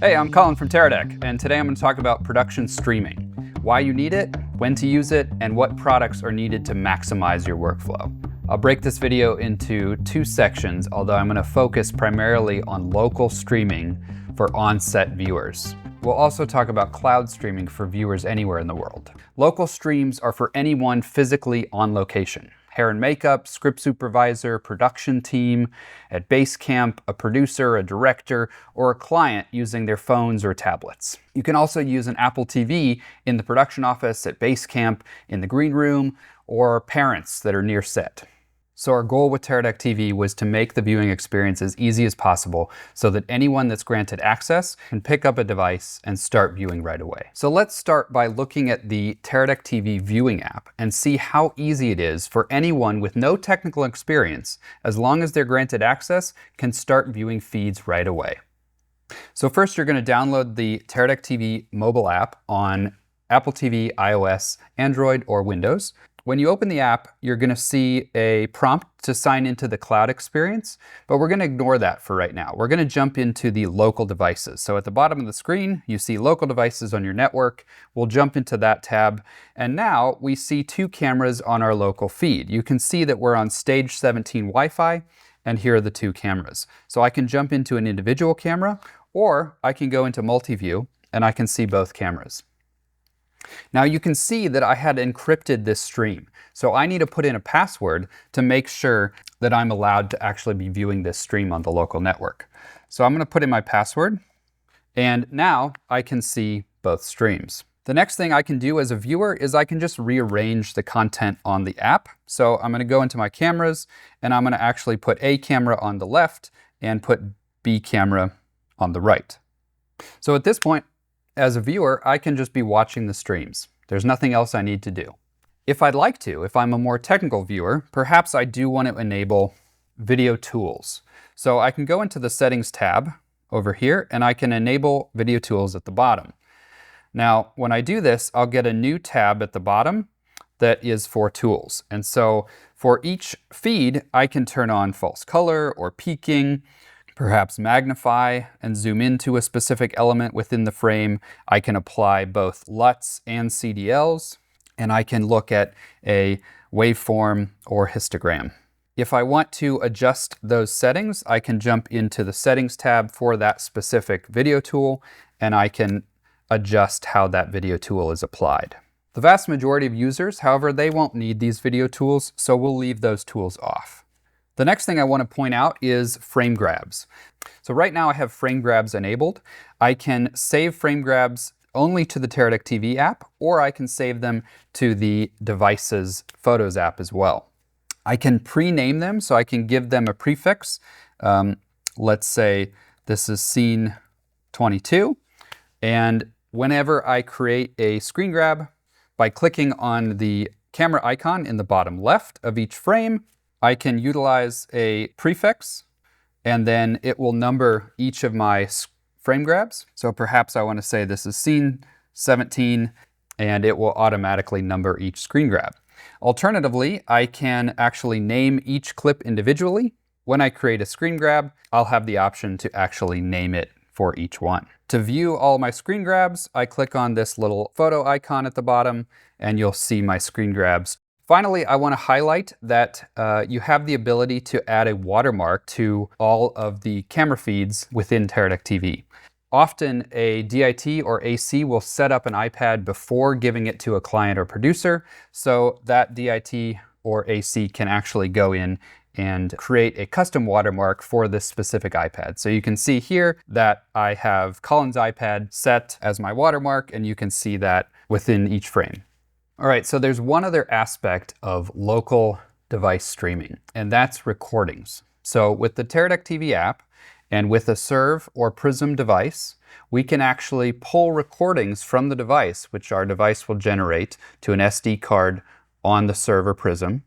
Hey, I'm Colin from Teradek, and today I'm going to talk about production streaming, why you need it, when to use it, and what products are needed to maximize your workflow. I'll break this video into two sections, although I'm going to focus primarily on local streaming for on-set viewers. We'll also talk about cloud streaming for viewers anywhere in the world. Local streams are for anyone physically on location. Hair and makeup, script supervisor, production team, at base camp, a producer, a director, or a client using their phones or tablets. You can also use an Apple TV in the production office, at base camp, in the green room, or parents that are near set. So our goal with Teradek TV was to make the viewing experience as easy as possible so that anyone that's granted access can pick up a device and start viewing right away. So let's start by looking at the Teradek TV Viewing App and see how easy it is for anyone with no technical experience, as long as they're granted access, can start viewing feeds right away. So first you're going to download the Teradek TV mobile app on Apple TV, iOS, Android, or Windows. When you open the app, you're going to see a prompt to sign into the cloud experience, but we're going to ignore that for right now. We're going to jump into the local devices. So at the bottom of the screen, you see local devices on your network. We'll jump into that tab, and now we see two cameras on our local feed. You can see that we're on stage 17 Wi-Fi, and here are the two cameras. So I can jump into an individual camera, or I can go into multi-view, and I can see both cameras. Now you can see that I had encrypted this stream, so I need to put in a password to make sure that I'm allowed to actually be viewing this stream on the local network. So I'm going to put in my password, and now I can see both streams. The next thing I can do as a viewer is I can just rearrange the content on the app. So I'm going to go into my cameras, and I'm going to actually put A camera on the left and put B camera on the right. So at this point, as a viewer, I can just be watching the streams. There's nothing else I need to do. If I'd like to, if I'm a more technical viewer, perhaps I do want to enable video tools. So I can go into the settings tab over here, and I can enable video tools at the bottom. Now, when I do this, I'll get a new tab at the bottom that is for tools. And so for each feed, I can turn on false color or peaking, perhaps magnify and zoom into a specific element within the frame. I can apply both LUTs and CDLs, and I can look at a waveform or histogram. If I want to adjust those settings, I can jump into the settings tab for that specific video tool, and I can adjust how that video tool is applied. The vast majority of users, however, they won't need these video tools, so we'll leave those tools off. The next thing I want to point out is frame grabs. So right now I have frame grabs enabled. I can save frame grabs only to the Teradek TV app, or I can save them to the device's Photos app as well. I can pre-name them, so I can give them a prefix. Let's say this is scene 22, and whenever I create a screen grab, by clicking on the camera icon in the bottom left of each frame, I can utilize a prefix, and then it will number each of my frame grabs. So perhaps I want to say this is scene 17, and it will automatically number each screen grab. Alternatively, I can actually name each clip individually. When I create a screen grab, I'll have the option to actually name it for each one. To view all my screen grabs, I click on this little photo icon at the bottom, and you'll see my screen grabs. Finally, I want to highlight that you have the ability to add a watermark to all of the camera feeds within Teradek TV. Often a DIT or AC will set up an iPad before giving it to a client or producer, so that DIT or AC can actually go in and create a custom watermark for this specific iPad. So you can see here that I have Colin's iPad set as my watermark, and you can see that within each frame. All right, so there's one other aspect of local device streaming, and that's recordings. So with the Teradek TV app and with a Serv or Prism device, we can actually pull recordings from the device, which our device will generate to an SD card on the Serv or Prism.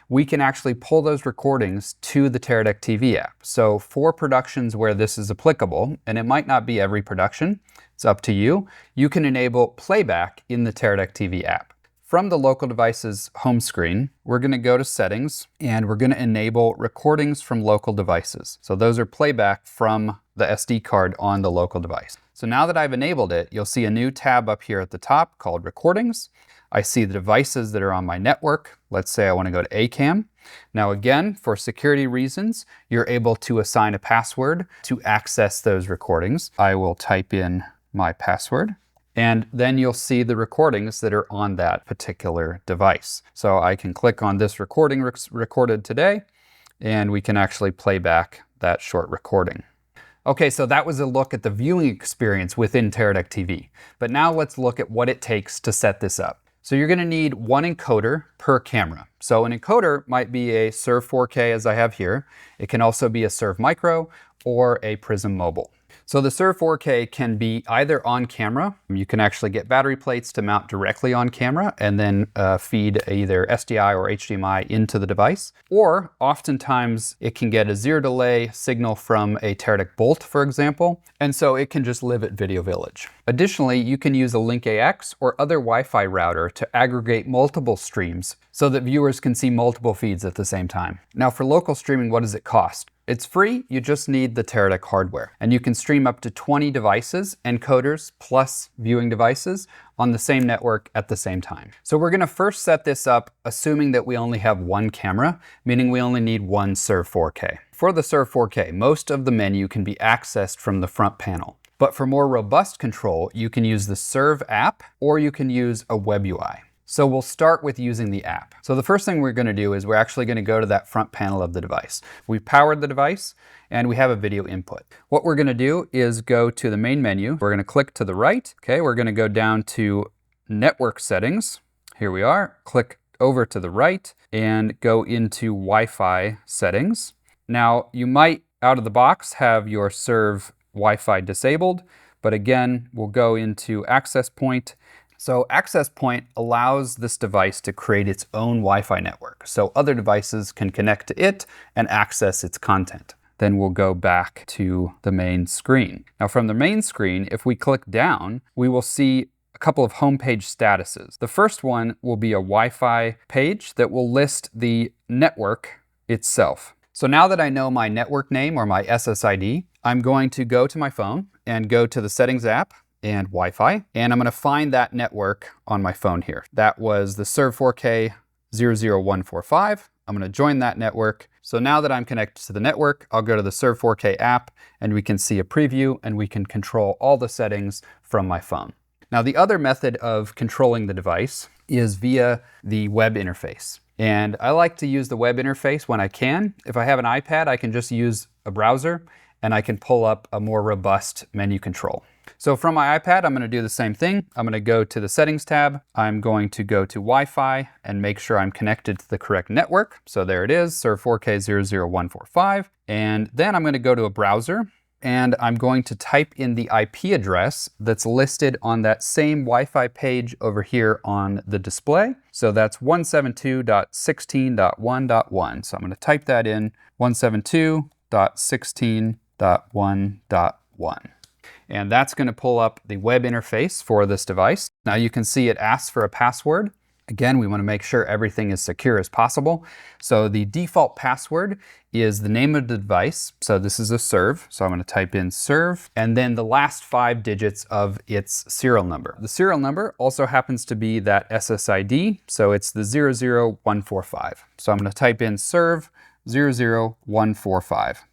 We can actually pull those recordings to the Teradek TV app. So for productions where this is applicable, and it might not be every production, it's up to you, you can enable playback in the Teradek TV app. From the local device's home screen, we're going to go to Settings, and we're going to enable recordings from local devices. So those are playback from the SD card on the local device. So now that I've enabled it, you'll see a new tab up here at the top called Recordings. I see the devices that are on my network. Let's say I want to go to ACAM. Now again, for security reasons, you're able to assign a password to access those recordings. I will type in my password, and then you'll see the recordings that are on that particular device. So I can click on this recording recorded today, and we can actually play back that short recording. Okay, so that was a look at the viewing experience within Teradek TV. But now let's look at what it takes to set this up. So you're gonna need one encoder per camera. So an encoder might be a Serv 4K as I have here. It can also be a Serv Micro or a Prism Mobile. So the Serv 4K can be either on camera. You can actually get battery plates to mount directly on camera and then feed either SDI or HDMI into the device. Or oftentimes it can get a zero delay signal from a Teradek Bolt, for example, and so it can just live at Video Village. Additionally, you can use a Link-AX or other Wi-Fi router to aggregate multiple streams so that viewers can see multiple feeds at the same time. Now for local streaming, what does it cost? It's free, you just need the Teradek hardware. And you can stream up to 20 devices, encoders, plus viewing devices on the same network at the same time. So we're gonna first set this up assuming that we only have one camera, meaning we only need one Serv 4K. For the Serv 4K, most of the menu can be accessed from the front panel. But for more robust control, you can use the Serv app or you can use a web UI. So we'll start with using the app. So the first thing we're gonna do is we're actually gonna go to that front panel of the device. We've powered the device and we have a video input. What we're gonna do is go to the main menu. We're gonna click to the right. Okay, we're gonna go down to network settings. Here we are. Click over to the right and go into Wi-Fi settings. Now you might out of the box have your Serv Wi-Fi disabled, but again, we'll go into access point. So access point allows this device to create its own Wi-Fi network, so other devices can connect to it and access its content. Then we'll go back to the main screen. Now from the main screen, if we click down, we will see a couple of homepage statuses. The first one will be a Wi-Fi page that will list the network itself. So now that I know my network name or my SSID, I'm going to go to my phone and go to the Settings app and Wi-Fi, and I'm gonna find that network on my phone here. That was the Serv 4K 00145. I'm gonna join that network. So now that I'm connected to the network, I'll go to the Serv 4K app and we can see a preview and we can control all the settings from my phone. Now the other method of controlling the device is via the web interface. And I like to use the web interface when I can. If I have an iPad, I can just use a browser and I can pull up a more robust menu control. So from my iPad, I'm gonna do the same thing. I'm gonna go to the Settings tab. I'm going to go to Wi-Fi and make sure I'm connected to the correct network. So there it is, Serv 4K 00145. And then I'm gonna go to a browser and I'm going to type in the IP address that's listed on that same Wi-Fi page over here on the display. So that's 172.16.1.1. So I'm gonna type that in, 172.16.1.1. And that's going to pull up the web interface for this device. Now you can see it asks for a password. Again, we want to make sure everything is secure as possible. So the default password is the name of the device. So this is a Serv. So I'm going to type in Serv and then the last 5 digits of its serial number. The serial number also happens to be that SSID. So it's the 00145. So I'm going to type in Serv 00145.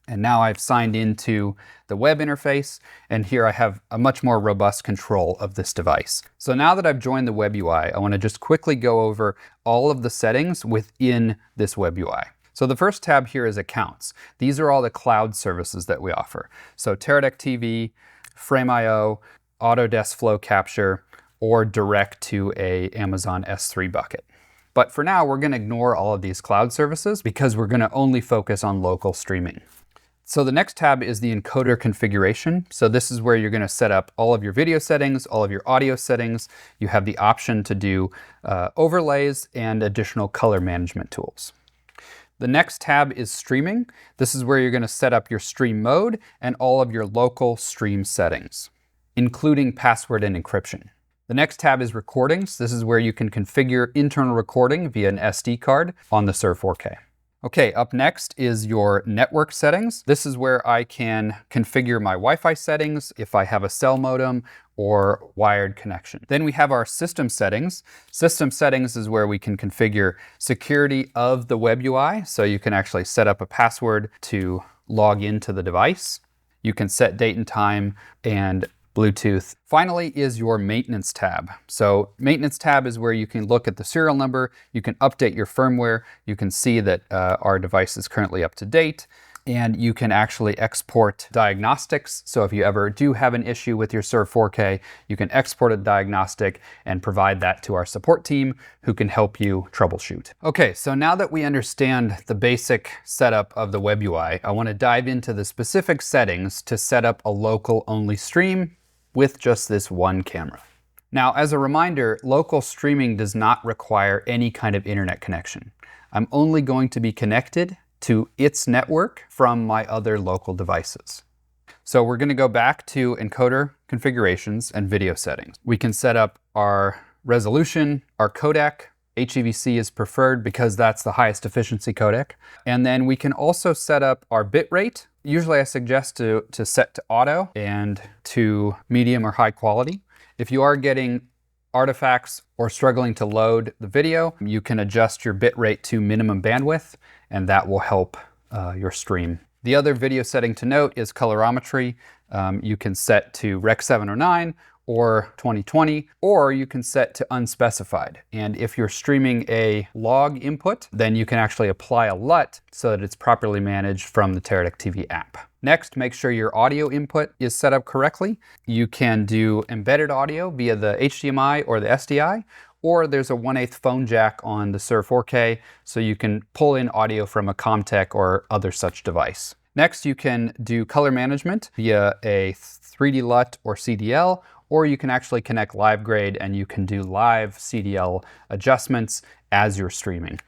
And now I've signed into the web interface, and here I have a much more robust control of this device. So now that I've joined the web UI, I want to just quickly go over all of the settings within this web UI. So the first tab here is Accounts. These are all the cloud services that we offer. So Teradek TV, Frame.io, Autodesk Flow Capture, or direct to a Amazon S3 bucket. But for now, we're going to ignore all of these cloud services because we're going to only focus on local streaming. So the next tab is the encoder configuration. So this is where you're going to set up all of your video settings, all of your audio settings. You have the option to do overlays and additional color management tools. The next tab is streaming. This is where you're going to set up your stream mode and all of your local stream settings, including password and encryption. The next tab is recordings. This is where you can configure internal recording via an SD card on the Serv 4K. Okay, up next is your network settings. This is where I can configure my Wi-Fi settings if I have a cell modem or wired connection. Then we have our system settings. System settings is where we can configure security of the web UI, so you can actually set up a password to log into the device. You can set date and time and Bluetooth. Finally is your maintenance tab. So maintenance tab is where you can look at the serial number, you can update your firmware, you can see that our device is currently up to date, and you can actually export diagnostics. So if you ever do have an issue with your Serv 4K, you can export a diagnostic and provide that to our support team who can help you troubleshoot. Okay, so now that we understand the basic setup of the web UI, I want to dive into the specific settings to set up a local only stream with just this one camera. Now, as a reminder, local streaming does not require any kind of internet connection. I'm only going to be connected to its network from my other local devices. So we're going to go back to encoder configurations and video settings. We can set up our resolution, our codec. HEVC is preferred because that's the highest efficiency codec. And then we can also set up our bitrate. Usually I suggest to set to auto and to medium or high quality. If you are getting artifacts or struggling to load the video, you can adjust your bitrate to minimum bandwidth, and that will help your stream. The other video setting to note is colorimetry. You can set to Rec 709 or 2020, or you can set to unspecified. And if you're streaming a log input, then you can actually apply a LUT so that it's properly managed from the Teradek TV app. Next, make sure your audio input is set up correctly. You can do embedded audio via the HDMI or the SDI, or there's a 1/8 phone jack on the Serv 4K, so you can pull in audio from a Comtech or other such device. Next, you can do color management via a 3D LUT or CDL, or you can actually connect LiveGrade and you can do live CDL adjustments as you're streaming.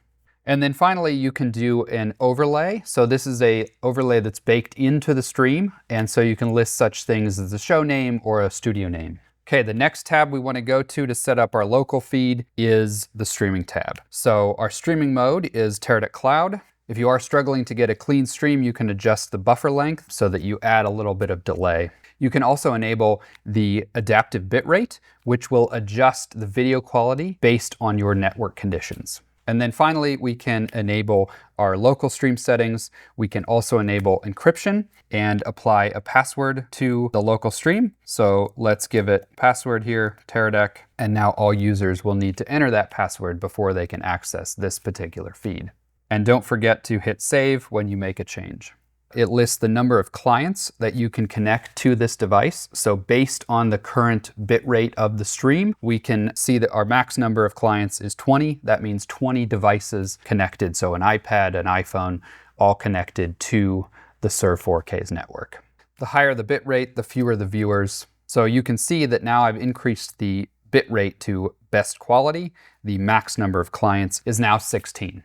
And then finally, you can do an overlay. So this is an overlay that's baked into the stream, and so you can list such things as a show name or a studio name. Okay, the next tab we want to go to set up our local feed is the streaming tab. So our streaming mode is Teradek Cloud. If you are struggling to get a clean stream, you can adjust the buffer length so that you add a little bit of delay. You can also enable the adaptive bitrate, which will adjust the video quality based on your network conditions. And then finally, we can enable our local stream settings. We can also enable encryption and apply a password to the local stream. So let's give it password here, Teradek, and now all users will need to enter that password before they can access this particular feed. And don't forget to hit save when you make a change. It lists the number of clients that you can connect to this device. So based on the current bitrate of the stream, we can see that our max number of clients is 20. That means 20 devices connected. So an iPad, an iPhone, all connected to the Serv 4K's network. The higher the bitrate, the fewer the viewers. So you can see that now I've increased the bitrate to best quality. The max number of clients is now 16.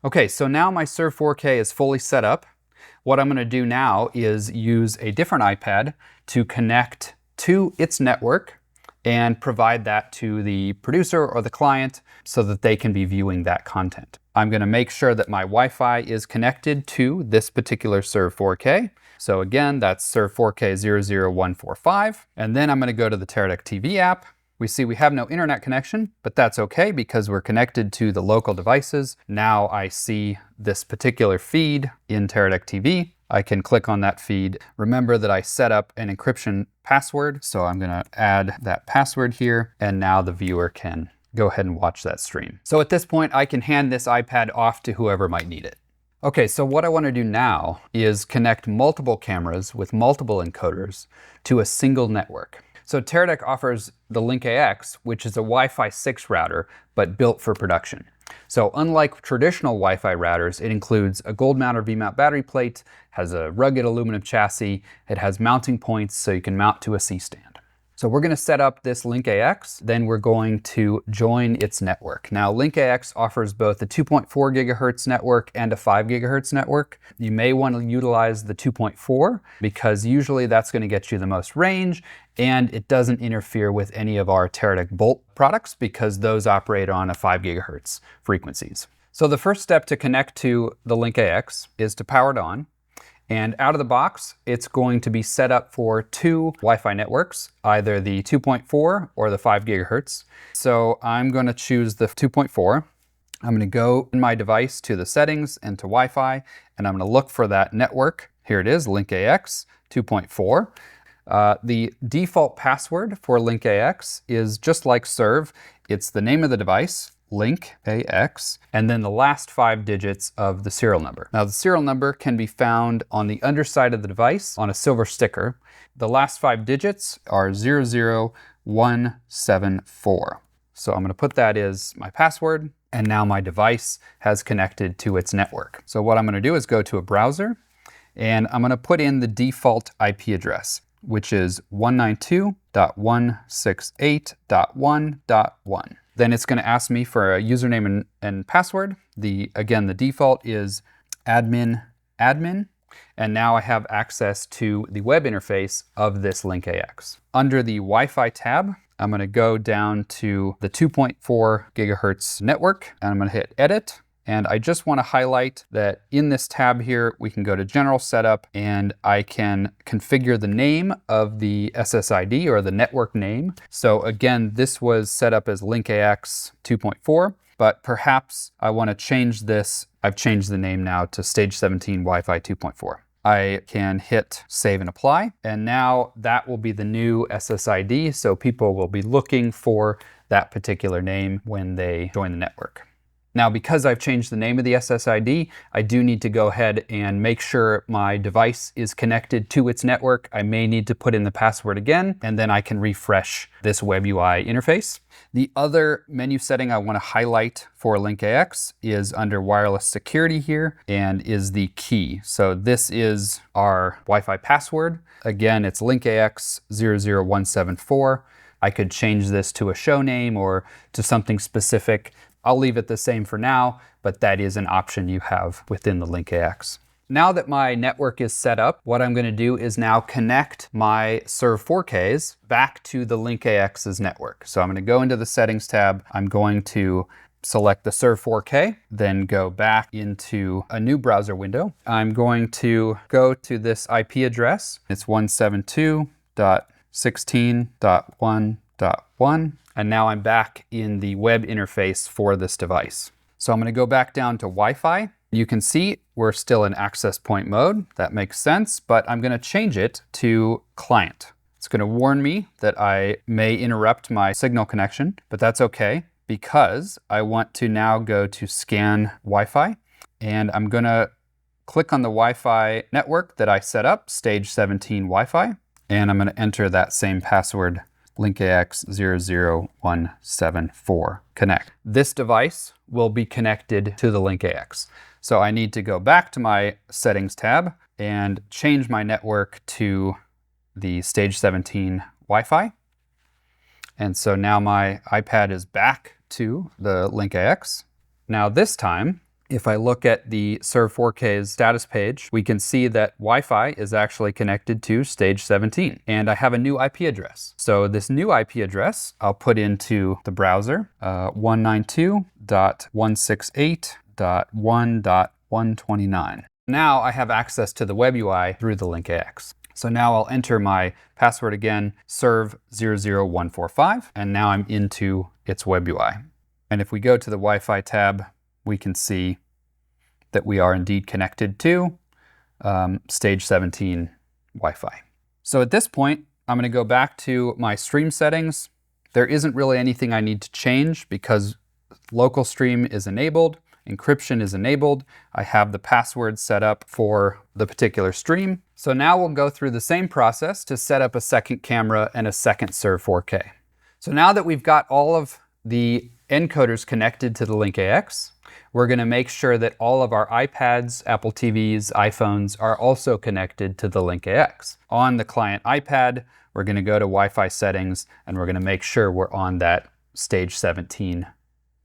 Okay, so now my Serv 4K is fully set up. What I'm going to do now is use a different iPad to connect to its network and provide that to the producer or the client so that they can be viewing that content. I'm going to make sure that my Wi-Fi is connected to this particular Serv 4K. So again, that's Serv 4K 00145. And then I'm going to go to the Teradek TV app. We see we have no internet connection, but that's okay because we're connected to the local devices. Now I see this particular feed in Teradek TV. I can click on that feed. Remember that I set up an encryption password, so I'm gonna add that password here, and now the viewer can go ahead and watch that stream. So at this point, I can hand this iPad off to whoever might need it. Okay, so what I want to do now is connect multiple cameras with multiple encoders to a single network. So Teradek offers the Link-AX, which is a Wi-Fi 6 router, but built for production. So unlike traditional Wi-Fi routers, it includes a gold-mounted V-mount battery plate, has a rugged aluminum chassis, it has mounting points so you can mount to a C-stand. So we're going to set up this Link-AX, then we're going to join its network. Now Link-AX offers both a 2.4 gigahertz network and a 5 gigahertz network. You may want to utilize the 2.4 because usually that's going to get you the most range, and it doesn't interfere with any of our Teradek Bolt products because those operate on a 5 gigahertz frequencies. So the first step to connect to the Link AX is to power it on. And out of the box, it's going to be set up for 2 Wi-Fi networks, either the 2.4 or the 5 gigahertz. So I'm going to choose the 2.4. I'm going to go in my device to the settings and to Wi-Fi, and I'm going to look for that network. Here it is, Link AX 2.4. The default password for Link AX is just like Serv. It's the name of the device, Link AX, and then the last 5 digits of the serial number. Now the serial number can be found on the underside of the device on a silver sticker. The last 5 digits are 00174. So I'm going to put that as my password, and now my device has connected to its network. So what I'm going to do is go to a browser, and I'm going to put in the default IP address, which is 192.168.1.1. Then it's going to ask me for a username and password. Again, the default is admin. And now I have access to the web interface of this Link AX. Under the Wi-Fi tab, I'm going to go down to the 2.4 gigahertz network, and I'm going to hit Edit. And I just want to highlight that in this tab here, we can go to General Setup, and I can configure the name of the SSID, or the network name. So again, this was set up as Link AX 2.4, but perhaps I want to change this. I've changed the name now to Stage 17 Wi-Fi 2.4. I can hit Save and Apply, and now that will be the new SSID, so people will be looking for that particular name when they join the network. Now, because I've changed the name of the SSID, I do need to go ahead and make sure my device is connected to its network. I may need to put in the password again, and then I can refresh this web UI interface. The other menu setting I want to highlight for Link AX is under wireless security here, and is the key. So this is our Wi-Fi password. Again, it's Link AX 00174. I could change this to a show name or to something specific. I'll leave it the same for now, but that is an option you have within the Link AX. Now that my network is set up, what I'm going to do is now connect my Serv 4Ks back to the Link AX's network. So I'm going to go into the Settings tab. I'm going to select the Serv 4K, then go back into a new browser window. I'm going to go to this IP address. It's 172.16.1.1. And now I'm back in the web interface for this device. So I'm going to go back down to Wi-Fi. You can see we're still in access point mode. That makes sense, but I'm going to change it to client. It's going to warn me that I may interrupt my signal connection, but that's okay because I want to now go to scan Wi-Fi, and I'm going to click on the Wi-Fi network that I set up, Stage 17 Wi-Fi, and I'm going to enter that same password, Link AX 00174 connect. This device will be connected to the Link AX. So I need to go back to my settings tab and change my network to the Stage 17 Wi-Fi. And so now my iPad is back to the Link AX. Now this time, if I look at the Serv 4K's status page, we can see that Wi-Fi is actually connected to Stage 17, and I have a new IP address. So this new IP address, I'll put into the browser, 192.168.1.129. Now I have access to the web UI through the Link AX. So now I'll enter my password again, Serv00145, and now I'm into its web UI. And if we go to the Wi-Fi tab, we can see that we are indeed connected to Stage 17 Wi-Fi. So at this point, I'm going to go back to my stream settings. There isn't really anything I need to change because local stream is enabled, encryption is enabled. I have the password set up for the particular stream. So now we'll go through the same process to set up a second camera and a second Serv 4K. So now that we've got all of the encoders connected to the Link AX, we're going to make sure that all of our iPads, Apple TVs, iPhones are also connected to the Link AX. On the client iPad, we're going to go to Wi-Fi settings, and we're going to make sure we're on that Stage 17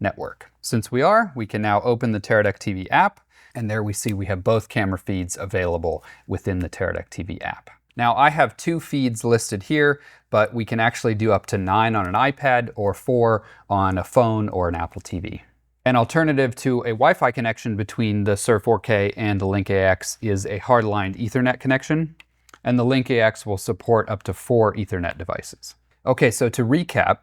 network. Since we are, we can now open the Teradek TV app, and there we see we have both camera feeds available within the Teradek TV app. Now I have 2 feeds listed here, but we can actually do up to 9 on an iPad or 4 on a phone or an Apple TV. An alternative to a Wi-Fi connection between the Serv 4K and the Link-AX is a hardlined Ethernet connection, and the Link-AX will support up to 4 Ethernet devices. Okay, so to recap,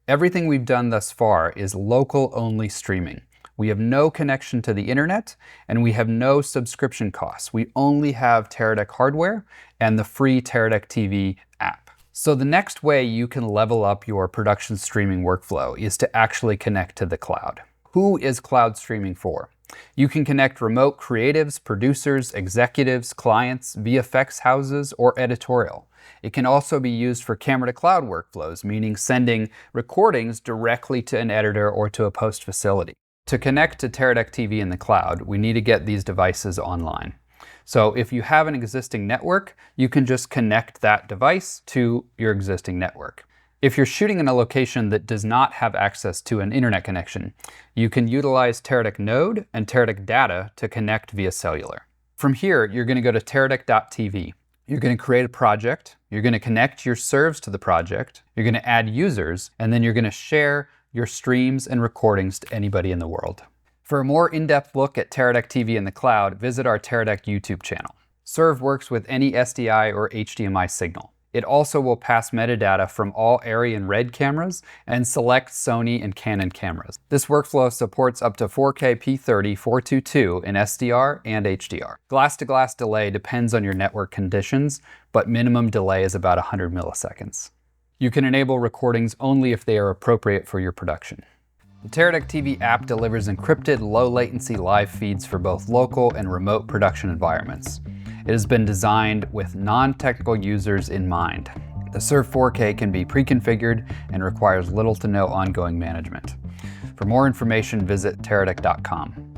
everything we've done thus far is local-only streaming. We have no connection to the internet, and we have no subscription costs. We only have Teradek hardware and the free Teradek TV app. So the next way you can level up your production streaming workflow is to actually connect to the cloud. Who is cloud streaming for? You can connect remote creatives, producers, executives, clients, VFX houses, or editorial. It can also be used for camera-to-cloud workflows, meaning sending recordings directly to an editor or to a post facility. To connect to Teradek TV in the cloud, we need to get these devices online. So if you have an existing network, you can just connect that device to your existing network. If you're shooting in a location that does not have access to an internet connection, you can utilize Teradek Node and Teradek Data to connect via cellular. From here, you're going to go to Teradek.tv. You're going to create a project, you're going to connect your servs to the project, you're going to add users, and then you're going to share your streams and recordings to anybody in the world. For a more in-depth look at Teradek TV in the cloud, visit our Teradek YouTube channel. Serv works with any SDI or HDMI signal. It also will pass metadata from all Arri and Red cameras and select Sony and Canon cameras. This workflow supports up to 4K P30 422 in SDR and HDR. Glass-to-glass delay depends on your network conditions, but minimum delay is about 100 milliseconds. You can enable recordings only if they are appropriate for your production. The Teradek TV app delivers encrypted, low-latency live feeds for both local and remote production environments. It has been designed with non-technical users in mind. The Serv 4K can be pre-configured and requires little to no ongoing management. For more information, visit Teradek.com.